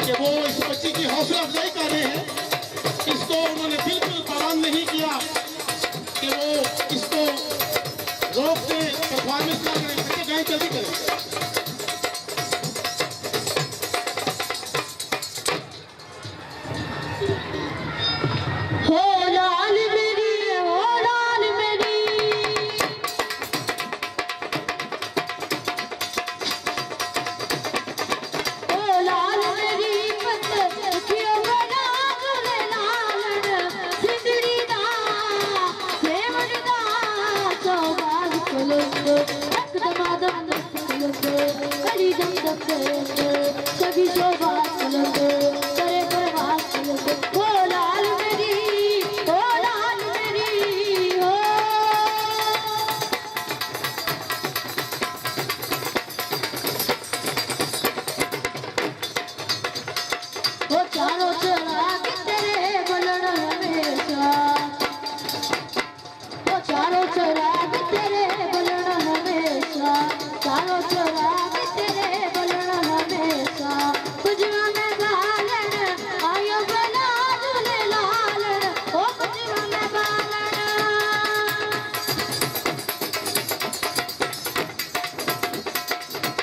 कि वो इस बच्ची की हौसला अफजाई कर रहे हैं। इसको उन्होंने बिल्कुल पाबंद नहीं किया कि वो इसको रोक के परफॉर्मेंस ना करें। बच्चे गए जल्दी करें। हो लाल मेरी, हो लाल मेरी, हो लाल मेरी पत्तियों बना झूले लालन सिंदड़ी दा सेवन दा चौबाग पलंग एकदमादम पलंग कली दम दम सभी शोभाग पलंग करे परवाज पलंग। हो लाल मेरी, हो लाल मेरी, हो चारों चराग तेरे बलन हमेशा, वो चारों चराग तेरे बलन हमेशा, चारों चराग तेरे बलन हमेशा। पुजवा में बालन आयो बना झूले लालन, ओ पुजवा में बालन,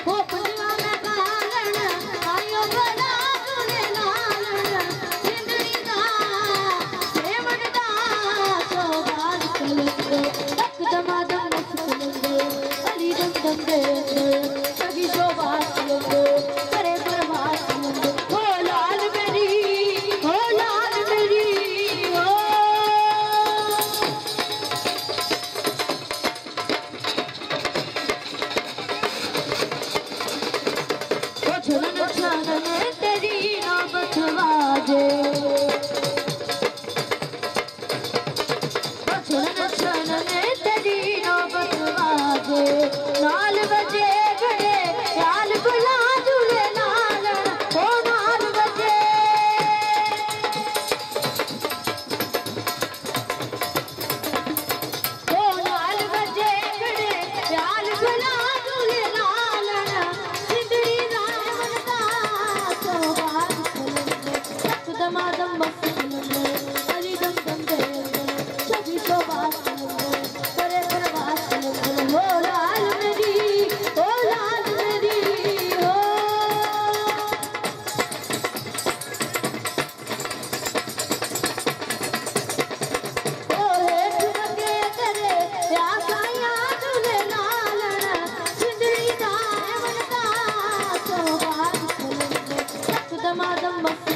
ओ पुजवा में बालन आयो बना झूले लालन सिंदड़ी दा सेवन दा चौबाग पलंग एकदमादम पलंग अली दम दम दे सभी शोभाग पलंग करे परवाज पलंग। हो लाल मेरी, हो लाल मेरी, हो छलन छलन तेरी नौबत बाजे, छलन छलन तेरी नौबत बाजे, नाल बजे घड़े ख्याल बुला झूले लालन, ओ नाल बजे, ओ नाल बजे घड़े ख्याल बुला झूले लालन सिंदड़ी दा बनदा चौबाग पलंग एकदमादम मस्त पलंग अली दम दम दे सभी शोभाग पलंग करे परवाज पलंग। हो लाल मेरी, हो लाल मेरी, हो हेठ लगे तेरे प्यासाया झूले लालन सिंदड़ी दा बनदा चौबाग पलंग एकदमादम मस्त